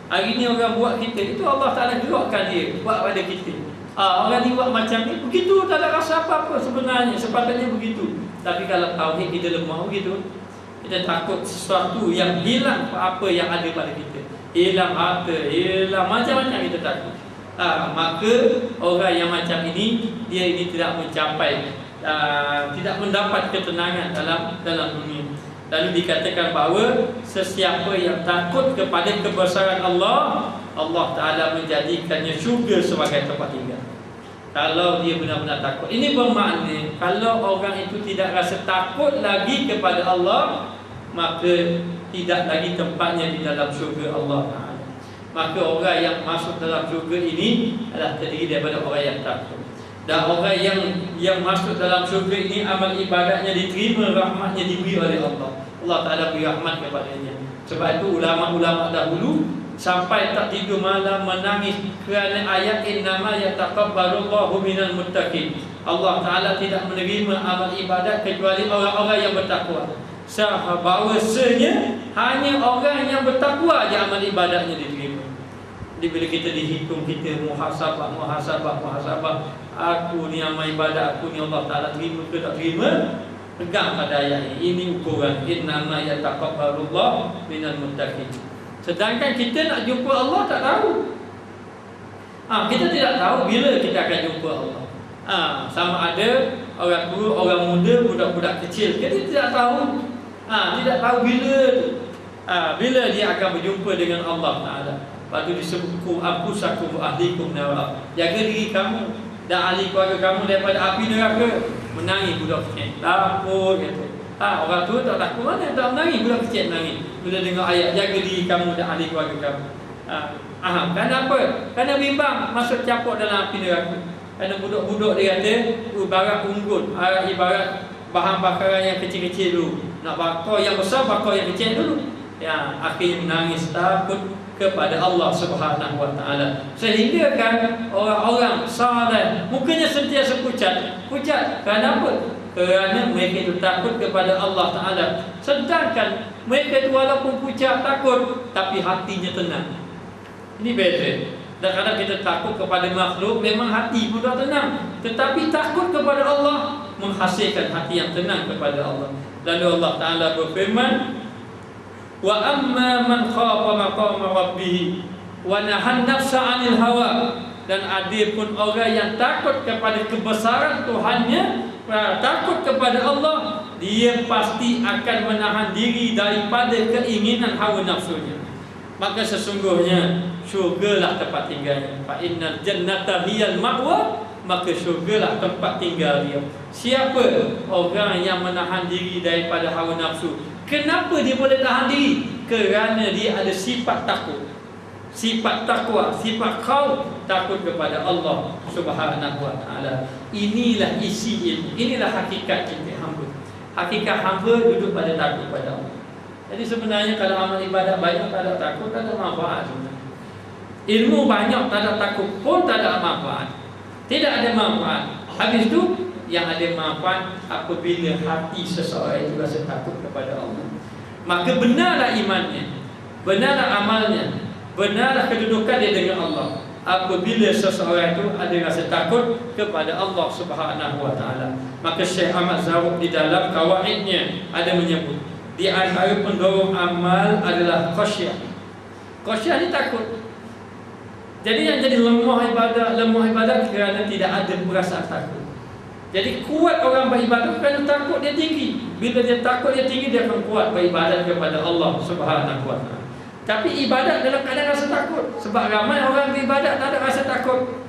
Hari ni orang buat kita, itu Allah Ta'ala gerakkan dia buat pada kita. Orang ni buat macam ni, begitu tak ada rasa apa-apa sebenarnya, sepatutnya begitu. Tapi kalau tauhid kita lemah begitu, kita takut sesuatu yang hilang apa yang ada pada kita. Hilang harta, hilang macam-macam kita takut. Maka orang yang macam ini, dia ini tidak mencapai, tidak mendapat ketenangan dalam dunia. Lalu dikatakan bahawa sesiapa yang takut kepada kebesaran Allah, Allah Ta'ala menjadikannya syurga sebagai tempat tinggal. Kalau dia benar-benar takut. Ini bermakna kalau orang itu tidak rasa takut lagi kepada Allah, maka tidak lagi tempatnya di dalam syurga Allah Ta'ala. Maka orang yang masuk dalam syurga ini adalah terdiri daripada orang yang takut. Dan orang yang masuk dalam syurga ini amal ibadahnya diterima, rahmatnya diberi oleh Allah. Allah Ta'ala beri rahmat kepadanya. Sebab itu ulama-ulama dahulu sampai tak tidur malam menangis kerana ayat innama yataqabbalullahu minal muttaqin. Allah Ta'ala tidak menerima amal ibadat kecuali orang-orang yang bertakwa. Bahawasanya hanya orang yang bertakwa je amal ibadatnya diterima. Jadi bila kita dihitung, kita muhasabah, aku ni amal ibadat aku ni Allah Ta'ala terima ke tak terima, pegang pada ayat ini. Ini ukuran innama yataqabbalullahu minal muttaqin. Sedangkan kita nak jumpa Allah tak tahu. Kita tidak tahu bila kita akan jumpa Allah. Sama ada orang tua, orang muda, budak-budak kecil, kita tidak tahu. Tidak tahu bila tu. Bila dia akan berjumpa dengan Allah Ta'ala. Lepas tu disebut anfusakum wa ahlikum nara. Jaga diri kamu dan ahli keluarga kamu daripada api neraka. Menangis budak kecil, takut kata. Orang tua tak takut, mana tak menangis, budak kecil menangis bila dengar ayat jaga diri kamu dan ahli keluarga kamu. Kerana apa? Kerana bimbang masuk capuk dalam api neraka. Kerana budak-budak dia kata ibarat unggun, ibarat bahan bakaran yang kecil-kecil dulu. Nak bakar yang besar, bakar yang kecil dulu. Akhirnya menangis takut kepada Allah Subhanahu wa Ta'ala. Sehingga kan orang-orang saleh mukanya sentiasa pucat. Kerana apa? Kerana mereka itu takut kepada Allah Ta'ala. Sedangkan mereka itu walaupun pucat takut, tapi hatinya tenang. Ini beza. Dan kadang kita takut kepada makhluk, memang hati pun tak tenang. Tetapi takut kepada Allah menghasilkan hati yang tenang kepada Allah. Lalu Allah Ta'ala berfirman, wa amma man khafa maqama rabbih wa nahan nafsa 'anil hawa. Dan adapun orang yang takut kepada kebesaran Tuhannya, takut kepada Allah, dia pasti akan menahan diri daripada keinginan hawa nafsunya. Maka sesungguhnya syurgalah tempat tinggalnya. Fa innal jannata hiyal ma'wa, maka syurgalah tempat tinggal dia. Siapa orang yang menahan diri daripada hawa nafsu? Kenapa dia boleh tahan diri? Kerana dia ada sifat takut. Sifat takwa, sifat khauf, takut kepada Allah Subhanahu wa taala. Inilah isi ilmu, inilah hakikat cinta hamba. Hakikat hamba duduk pada takut pada Allah. Jadi sebenarnya kalau amal ibadat banyak tak ada takut, tak ada manfaat sebenarnya. Ilmu banyak tak ada takut pun tak ada manfaat. Tidak ada manfaat. Habis itu yang ada manfaat apabila hati seseorang itu rasa takut kepada Allah. Maka benarlah imannya, benarlah amalnya, benarlah kedudukan dia dengan Allah apabila seseorang itu ada rasa takut kepada Allah Subhanahu wa taala. Maka Syekh Ahmad Zarruq di dalam kawaidnya ada menyebut di antara pendorong amal adalah khasyah. Khasyah ni takut. Jadi yang jadi lemah ibadat kerana tidak ada perasaan takut. Jadi kuat orang beribadat kerana takut dia tinggi. Bila dia takut dia tinggi, dia akan kuat beribadat kepada Allah Subhanahu wa taala. Tapi ibadat dalam keadaan rasa takut. Sebab ramai orang beribadat tak ada rasa takut.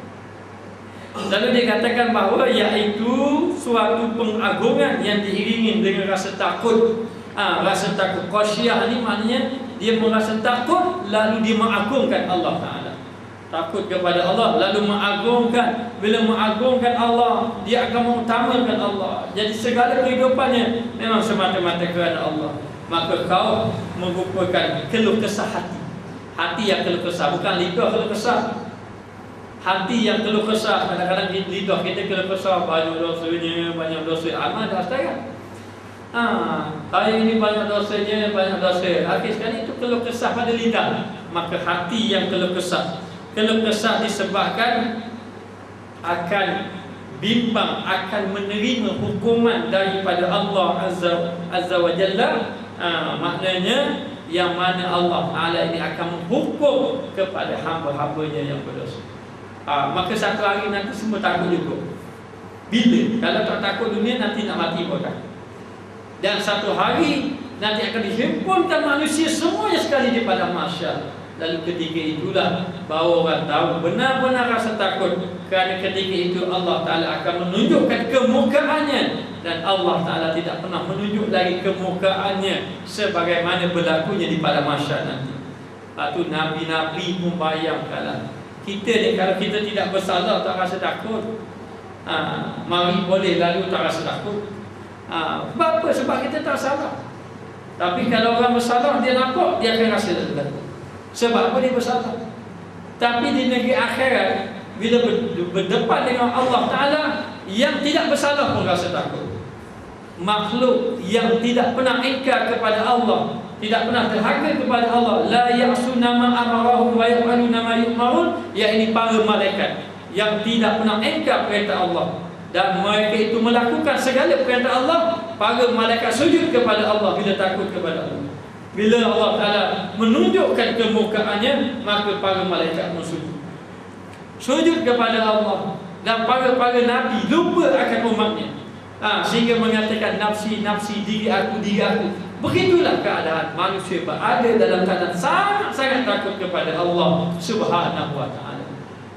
Lalu dia katakan bahawa iaitu suatu pengagungan yang diiringi dengan rasa takut. Rasa takut khasyah ni maknanya dia merasa takut lalu dia mengagungkan Allah Ta'ala. Takut kepada Allah lalu mengagungkan. Bila mengagungkan Allah, dia akan mengutamakan Allah. Jadi segala kehidupannya memang semata-mata kerana Allah. Maka kau merupakan keluh kesah hati. Hati yang keluh kesah, bukan lidah keluh kesah. Hati yang keluh kesah. Kadang-kadang lidah kita keluh kesah, banyak dosanya, banyak dosa. Amal dah setengah. Hari ini banyak dosanya, banyak dosa. Akhir sekali itu keluh kesah pada lidah. Maka hati yang keluh kesah. Keluh kesah disebabkan akan bimbang, akan menerima hukuman daripada Allah Azza wa Jalla. Maknanya yang mana Allah Ta'ala ini akan menghukum kepada hamba-hambanya yang berdosa. Maka satu hari nanti semua takut juga. Bila? Kalau tak takut dunia, nanti nak mati pun tak. Dan satu hari nanti akan dihimpunkan manusia semuanya sekali di padang mahsyar. Lalu ketika itulah bahawa orang tahu benar-benar rasa takut. Kerana ketika itu Allah Ta'ala akan menunjukkan kemukaannya. Dan Allah Ta'ala tidak pernah menunjuk lagi kemukaannya sebagaimana berlakunya di padang mahsyar nanti. Lepas tu Nabi-Nabi membayangkanlah, kita ni kalau kita tidak bersalah tak rasa takut. Mari boleh lalu tak rasa takut. Sebab apa? Sebab kita tak salah. Tapi kalau orang bersalah, dia nampak, dia akan rasa takut. Sebab apa? Dia bersalah. Tapi di negeri akhirat, bila berdepan dengan Allah Ta'ala, yang tidak bersalah pun rasa takut. Makhluk yang tidak pernah ingkar kepada Allah, tidak pernah terhaka kepada Allah, la ya'suna ma amarahum wa yaf'aluna ma yu'marun, yakni para malaikat yang tidak pernah ingkar perintah Allah, dan mereka itu melakukan segala perintah Allah. Para malaikat sujud kepada Allah bila takut kepada Allah. Bila Allah Ta'ala menunjukkan kemukaannya, maka para malaikat sujud kepada Allah. Dan para nabi lupa akan umatnya, sehingga mengatakan nafsi, nafsi, diri aku, diri aku. Begitulah keadaan manusia berada dalam keadaan sangat-sangat takut kepada Allah Subhanahu wa ta'ala.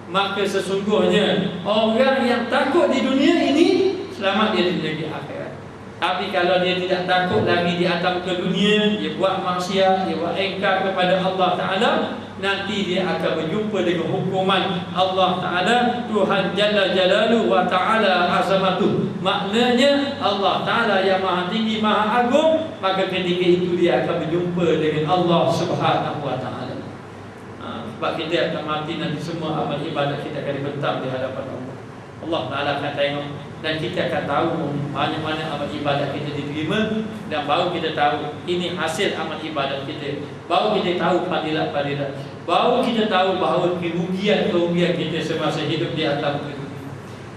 Maka sesungguhnya orang yang takut di dunia ini, selamat dia di negeri akhirat. Tapi kalau dia tidak takut lagi di atas ke dunia, dia buat maksiat, dia buat ingkar kepada Allah Ta'ala, nanti dia akan berjumpa dengan hukuman Allah Ta'ala, Tuhan Jalla Jalaluhu wa Ta'ala azamatuh. Maknanya Allah Ta'ala yang maha tinggi, maha agung. Maka ketika itu dia akan berjumpa dengan Allah Subhanahu wa Ta'ala. Sebab kita akan mati nanti, semua amal ibadat kita akan dibentang di hadapan Allah. Allah Ta'ala akan tengok dan kita akan tahu mana-mana amal ibadat kita diterima. Dan baru kita tahu ini hasil amal ibadat kita. Baru kita tahu fadilat-fadilat. Baru kita tahu bahawa kerugian-kerugian kita semasa hidup di atas dunia.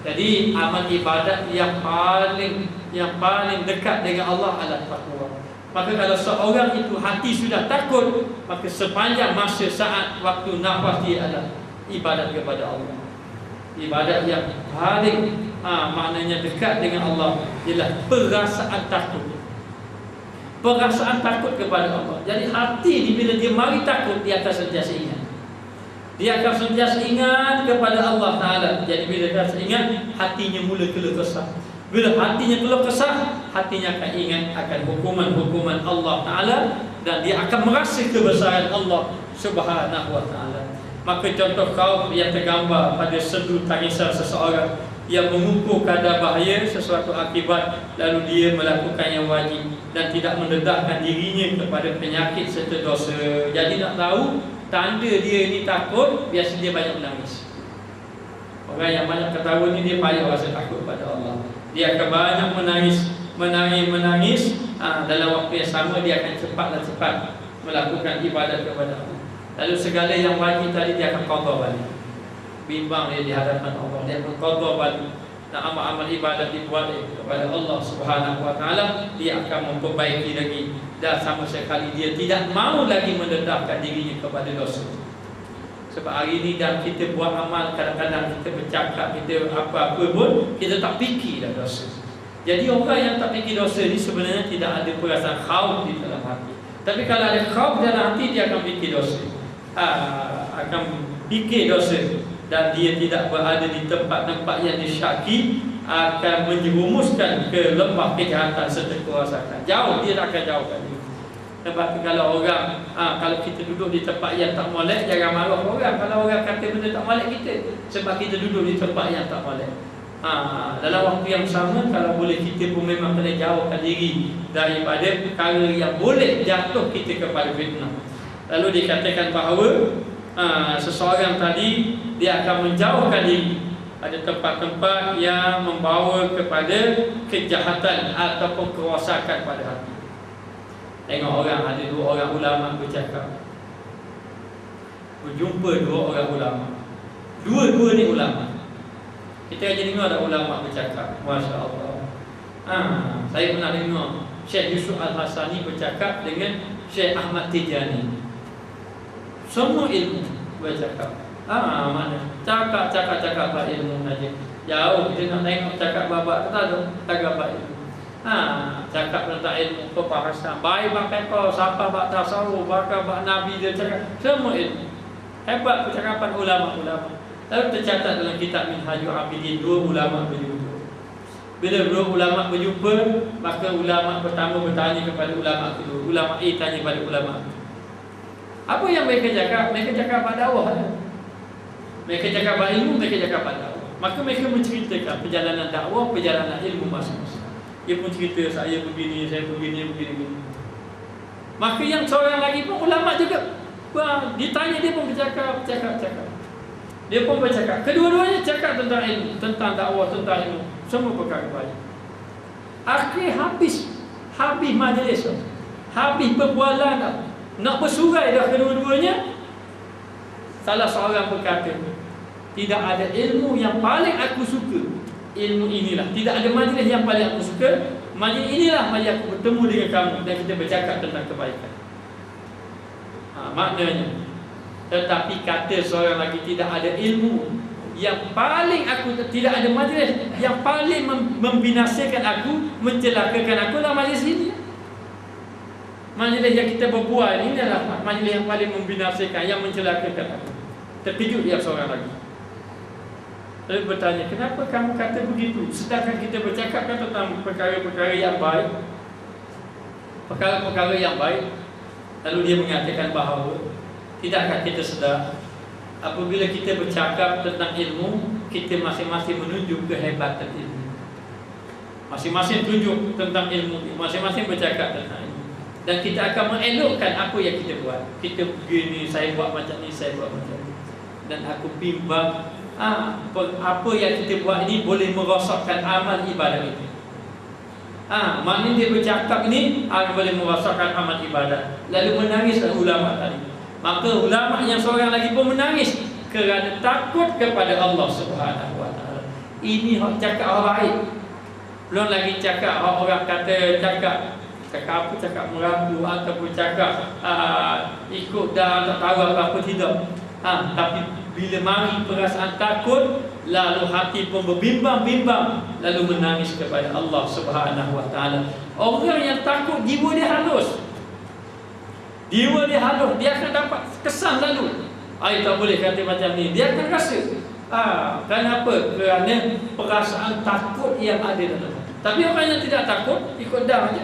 Jadi amal ibadat yang paling dekat dengan Allah adalah takwa. Maka kalau seorang itu hati sudah takut, maka sepanjang masa saat waktu nafas dia adalah ibadat kepada Allah. Ibadat yang paling maknanya dekat dengan Allah ialah perasaan takut. Perasaan takut kepada Allah. Jadi hati ni bila dia mari takut, dia akan sentiasa ingat. Dia akan sentiasa ingat kepada Allah Ta'ala. Jadi bila dia ingat, hatinya mula keluh kesah. Bila hatinya keluh kesah, hatinya akan ingat akan hukuman-hukuman Allah Ta'ala. dan dia akan merasa kebesaran Allah Subhanahu wa taala. Maka contoh kaum yang tergambar pada sendu tangisan seseorang yang mengukur kadar bahaya sesuatu akibat, lalu dia melakukan yang wajib dan tidak mendedahkan dirinya kepada penyakit serta dosa. Jadi nak tahu tanda dia ni takut, biasa dia banyak menangis. Orang yang banyak ketawa ni dia payah rasa takut pada Allah. Dia akan banyak menangis. Dalam waktu yang sama dia akan cepat melakukan ibadat kepada Allah. Lalu segala yang wajib tadi dia akan qada balik. Bimbang dia di hadapan Allah, dia akan qada balik. Dan amal-amal ibadat dibuat kepada Allah Subhanahu wa taala, dia akan memperbaiki lagi. Dan sama sekali dia tidak mahu lagi mendedahkan dirinya kepada dosa. Sebab hari ini dan kita buat amal, kadang-kadang kita bercakap, kita apa-apa pun kita tak fikir dah dosa. Jadi orang yang tak fikir dosa ni sebenarnya tidak ada perasaan khauf di dalam hati. Tapi kalau ada khauf dalam hati, dia akan fikir dosa. Akan fikir dosa, dan dia tidak berada di tempat-tempat yang disyaki, akan menjerumuskan ke lembah kejahatan serta kerosakan. Jauh, dia akan jauhkan diri. Sebab kalau orang, kalau kita duduk di tempat yang tak molek, jangan marah orang kalau orang kata benda tak molek kita, sebab kita duduk di tempat yang tak molek. Dalam waktu yang sama, kalau boleh kita pun memang kena jauhkan diri daripada perkara yang boleh jatuh kita kepada fitnah. Lalu dikatakan bahawa seseorang tadi dia akan menjauhkan diri ada tempat-tempat yang membawa kepada kejahatan ataupun kerosakan pada hati. Tengok orang, ada dua orang ulama bercakap, berjumpa dua orang ulama, dua-dua ni ulama. Kita aja dengar ada ulama bercakap, Masya Allah. Saya pernah dengar Syekh Yusuf Al-Hasani bercakap dengan Syekh Ahmad Tijani. Semua ilmu bercakap. Mana? Cakap ilmu saja. Jauh kita nak tengok cakap babak tak ada, tak apa ilmu. Cakap tentang ilmu perbahasan. Baik pakai kau, siapa bak tasawuf, bakal bak nabi, dia cakap semua ilmu. Hebat percakapan ulama-ulama. Lalu tercatat dalam kitab Minhajul Abidin, dua ulama berjumpa. Bila dua ulama berjumpa, maka ulama pertama bertanya kepada ulama kedua. Ulama A tanya kepada ulama kedua. Apa yang mereka cakap? Mereka cakap pada dakwah. Mereka cakap pada ilmu, mereka cakap pada dakwah. Maka mereka menceritakan perjalanan dakwah, perjalanan ilmu masing-masing. Dia pun cerita, saya begini. Maka yang seorang lagi pun ulama juga. Ditanya, dia pun bercakap. Dia pun bercakap. Kedua-duanya cakap tentang ilmu, tentang dakwah, tentang ilmu, semua perkara baik. Akhir habis majlis, habis perbualan, nak bersurai dah kedua-duanya. Salah seorang berkata, tidak ada ilmu yang paling aku suka, ilmu inilah. Tidak ada majlis yang paling aku suka, majlis inilah majlis aku bertemu dengan kamu dan kita bercakap tentang kebaikan. Maknanya, tetapi kata seorang lagi, tidak ada ilmu yang paling aku, tidak ada majlis yang paling membinasakan aku, mencelakakan aku lah majlis ini. Majlis yang kita berbual ini adalah majlis yang paling membinasakan, yang mencelakakan aku. Terkejut dia seorang lagi. Lalu bertanya, kenapa kamu kata begitu? Sedangkan kita bercakap tentang perkara-perkara yang baik, perkara-perkara yang baik. Lalu dia mengatakan bahawa, tidakkah kita sedar apabila kita bercakap tentang ilmu, kita masing-masing menunjuk kehebatan ilmu. Masing-masing tunjuk tentang ilmu, masing-masing bercakap tentang ilmu. Dan kita akan mengelokkan apa yang kita buat. Kita begini, saya buat macam ni, saya buat macam ni. Dan aku bimbang, apa yang kita buat ini boleh merosakkan amal ibadat itu. Maknanya dia bercakap ini boleh merosakkan amal ibadat. Lalu menangis ulama tadi. Maka ulama yang seorang lagi pun menangis kerana takut kepada Allah Subhanahu wa taala. Ini hak cakap orang baik. Belum lagi cakap orang kata cakap merapu ataupun cakap ikut dah tak tahu apa tidak. Tapi bila mari perasaan takut, lalu hati pun berbimbang-bimbang, lalu menangis kepada Allah Subhanahu wa taala. Orang yang takut, jiwa dia halus. Dia akan dapat kesan lalu. Tak boleh kata macam ni. Dia akan rasa. Kenapa? Kerana perasaan takut yang ada dalam hati. Tapi orang yang tidak takut, ikut dah saja.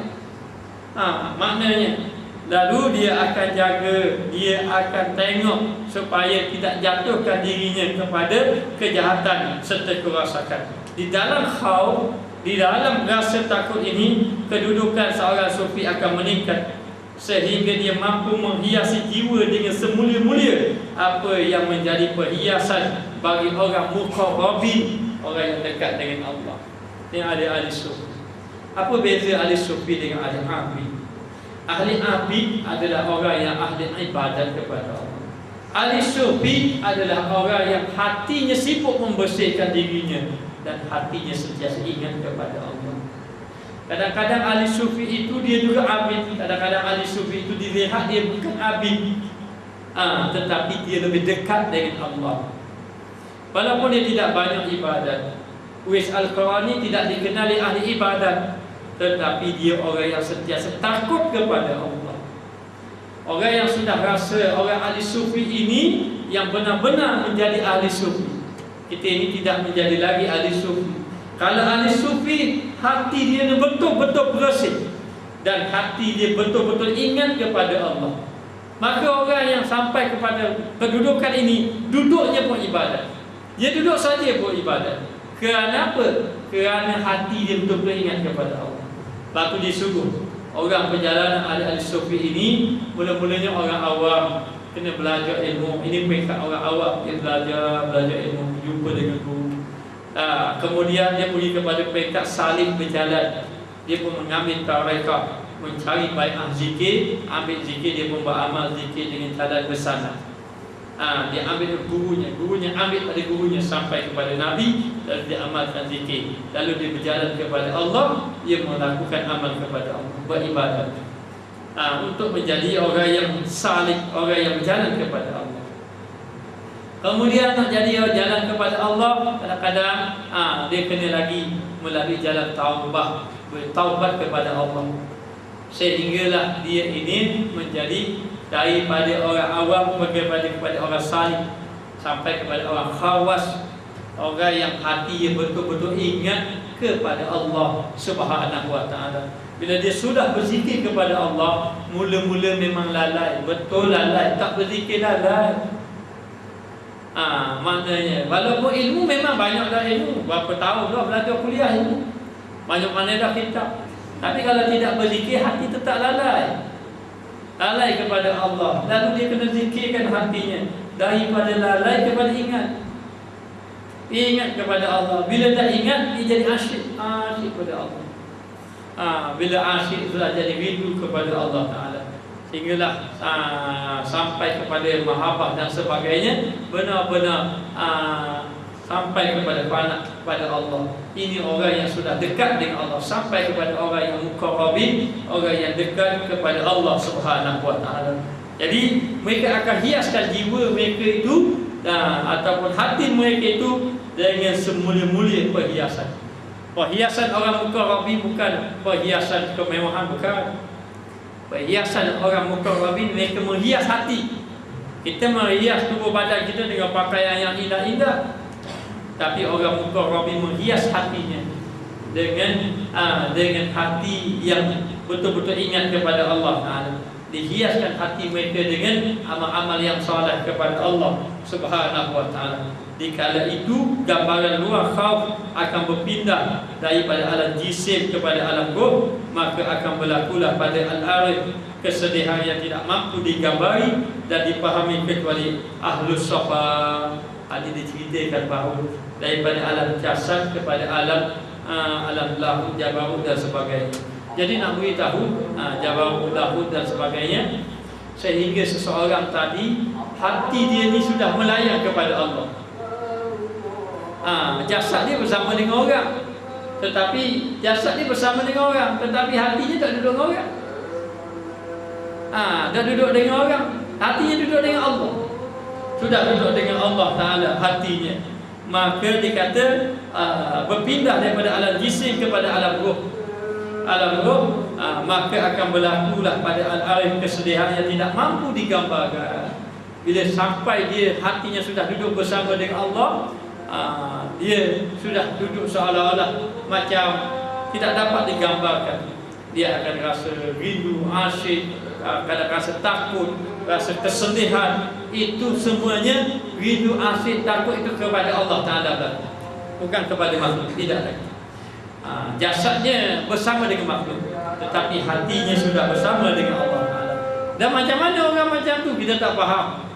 Maknanya Lalu dia akan jaga, dia akan tengok supaya tidak jatuhkan dirinya kepada kejahatan serta kerosakan. Di dalam khauf, di dalam rasa takut ini, kedudukan seorang sufi akan meningkat sehingga dia mampu menghiasi jiwa dengan semulia-mulia apa yang menjadi perhiasan bagi orang muqarrabin, orang yang dekat dengan Allah. Ini ahli sufi. Apa beza ahli sufi dengan ahli abid? Ahli abid adalah orang yang ahli ibadat kepada Allah. Ahli sufi adalah orang yang hatinya sibuk membersihkan dirinya dan hatinya sentiasa ingat kepada Allah. Kadang-kadang ahli sufi itu dia juga abid, kadang-kadang ahli sufi itu dilihat dia bukan abid, tetapi dia lebih dekat dengan Allah. Walaupun dia tidak banyak ibadat. Uwais Al-Qarani tidak dikenali ahli ibadat, tetapi dia orang yang sentiasa takut kepada Allah. Orang yang sudah rasa orang ahli sufi ini yang benar-benar menjadi ahli sufi. Kita ini tidak menjadi lagi ahli sufi. Kalau ahli sufi, hati dia betul-betul bersih dan hati dia betul-betul ingat kepada Allah, maka orang yang sampai kepada kedudukan ini, duduknya pun ibadat. Dia duduk saja pun ibadat. Kerana apa? Kerana hati dia betul-betul ingat kepada Allah. Lalu disuruh orang perjalanan ahli sufi ini, mula-mulanya orang awam kena belajar ilmu. Ini peringkat orang awam, dia belajar ilmu, jumpa dengan guru. Kemudian dia pergi kepada peringkat salih berjalan. Dia pun mengambil tarekat, mencari bai'ah zikir, ambil zikir, dia pun beramal zikir dengan jalan bersana. Dia ambil gurunya ambil pada gurunya sampai kepada Nabi, lalu dia amalkan zikir. Lalu dia berjalan kepada Allah, dia melakukan amal kepada Allah, beribadat. Untuk menjadi orang yang salih, orang yang berjalan kepada Allah. Kemudian nak jadi jalan kepada Allah, kadang-kadang dia kena lagi melalui jalan taubat kepada Allah. Sehinggalah dia ini menjadi daripada orang awam kepada orang salih, sampai kepada orang khawas, orang yang hati betul-betul ingat kepada Allah Subhanahu wa taala. Bila dia sudah berzikir kepada Allah, mula-mula memang lalai, betul lalai, tak berzikir lalai. Maknanya walaupun ilmu memang banyak dah ilmu, berapa tahun dah belajar kuliah ilmu, banyak mana dah kitab, tapi kalau tidak berzikir, hati tetap lalai kepada Allah. Lalu dia kena zikirkan hatinya daripada lalai kepada ingat kepada Allah. Bila tak ingat, dia jadi asyik kepada Allah. Bila asyik, sudah jadi rindu kepada Allah Ta'ala, sehinggalah sampai kepada mahabbah dan sebagainya, benar-benar sampai kepada fana kepada Allah. Ini orang yang sudah dekat dengan Allah, sampai kepada orang yang muqarrabin, orang yang dekat kepada Allah Subhanahu wa taala. Jadi mereka akan hiaskan jiwa mereka itu ataupun hati mereka itu dengan semulia-mulia perhiasan. Perhiasan orang muqarrabin bukan perhiasan kemewahan, bukan. Perhiasan orang muqarrabin, mereka menghias hati. Kita menghias tubuh badan kita dengan pakaian yang indah-indah, tapi orang muqarrabin menghias hatinya dengan hati yang betul-betul ingat kepada Allah Ta'ala. Dihiaskan hati mereka dengan amal-amal yang saleh kepada Allah Subhanahu wa taala. Dikala itu gambaran luar khauf akan berpindah daripada alam jisim kepada alam roh, maka akan berlakulah pada al-arif kesedihan yang tidak mampu digambari dan dipahami kecuali ahlus safa. Ini diceritakan bahawa daripada alam jasad kepada alam lahud, jabarut dan sebagainya. Jadi nak beritahu jabarut, lahud dan sebagainya, sehingga seseorang tadi hati dia ni sudah melayang kepada Allah. Jasad dia bersama dengan orang, tetapi jasad dia bersama dengan orang, tetapi hatinya tak duduk dengan orang. Dah duduk dengan orang, hatinya duduk dengan Allah. Sudah duduk dengan Allah Ta'ala hatinya, maka dikata berpindah daripada alam jisim kepada alam roh. Alam roh, maka akan berlakulah pada al-arif kesedihan yang tidak mampu digambarkan. Bila sampai dia hatinya sudah duduk bersama dengan Allah, dia sudah duduk seolah-olah macam tidak dapat digambarkan. Dia akan rasa rindu, asyik, kadang rasa takut, rasa kesedihan, itu semuanya rindu, asyik, takut itu kepada Allah Ta'ala, bukan kepada makhluk. Tidak lagi. Jasadnya bersama dengan makhluk, tetapi hatinya sudah bersama dengan Allah Ta'ala. Dan macam mana orang macam tu kita tak faham.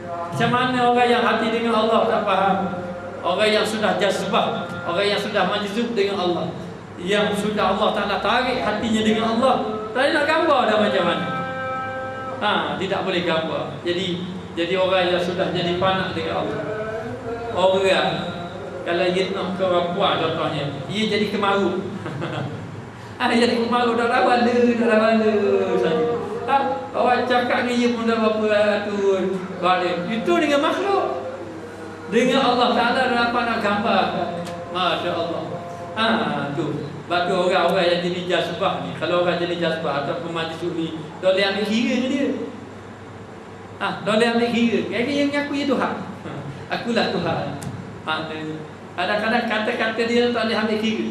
Macam mana orang yang hati dengan Allah tak faham. Orang yang sudah jazbah, orang yang sudah majzub dengan Allah, yang sudah Allah Ta'ala tarik hatinya dengan Allah, tak nak gambar dah macam mana. Tidak boleh gambar. Jadi orang yang sudah jadi panak dengan Allah, orang kalau dia nak ke orang puan contohnya, dia jadi kemaru. Jadi kemaru dah bala saja. Orang cakap ni dia pun dah berapa tu balik. Itu dengan makhluk. Dengan Allah Ta'ala dapat nak gambar. Masya Allah. Tu. Sebab tu orang-orang yang jadi jazbah ni, kalau orang jadi jazbah ataupun majlis ni, tak boleh ambil kira ke dia. Tak boleh ambil kira. Yang mengaku dia Tuhan. Akulah Tuhan. Kadang-kadang kata-kata dia tak boleh ambil kira.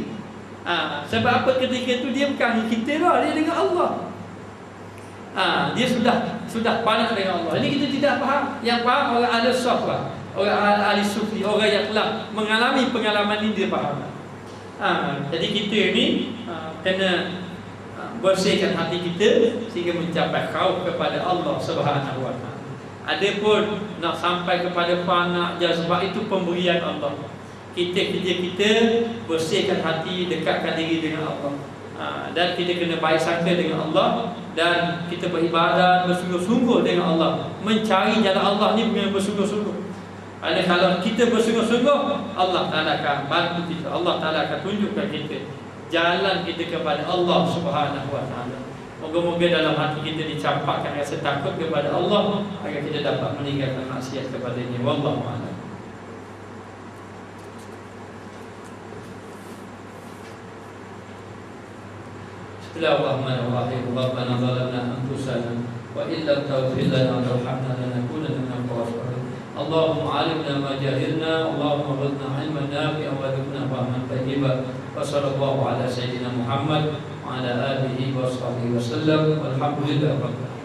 Sebab apa, ketika tu dia bukan kita dah, dia dengan Allah. Dia sudah panas dengan Allah. Ini kita tidak faham. Yang faham orang ahli sufah, orang ahli sufi, orang yang telah mengalami pengalaman ini, dia faham. Jadi kita ni kena bersihkan hati kita sehingga mencapai khauf kepada Allah Subhanahu wa taala. Adapun nak sampai kepada fana jazbah, itu pemberian Allah. Kita bersihkan hati, dekatkan diri dengan Allah. Dan kita kena baik sangka dengan Allah, dan kita beribadat bersungguh-sungguh dengan Allah, mencari jalan Allah ni dengan bersungguh-sungguh. Kalau kita bersungguh-sungguh, Allah Ta'ala akan bantu kita, Allah Ta'ala akan tunjukkan kita jalan kita kepada Allah Subhanahu wa taala. Moga-moga dalam hati kita dicampakkan rasa takut kepada Allah, agar kita dapat meninggalkan maksiat kepada-Nya. Wallahu a'lam. Bismillahirrahmanirrahim. Rabbana zalamna anfusana wa in lam taghfir lana wa tarhamna lanakunanna minal khasirin. Allahumma 'allimna ma jahilna, Allahumma zidna 'ilman nafi'an wa zidna fahman tayyiban. Wa sallallahu ala sayyidina Muhammad wa ala alihi wa sahbihi wa sallam. Walhamdulillahi rabbil alamin.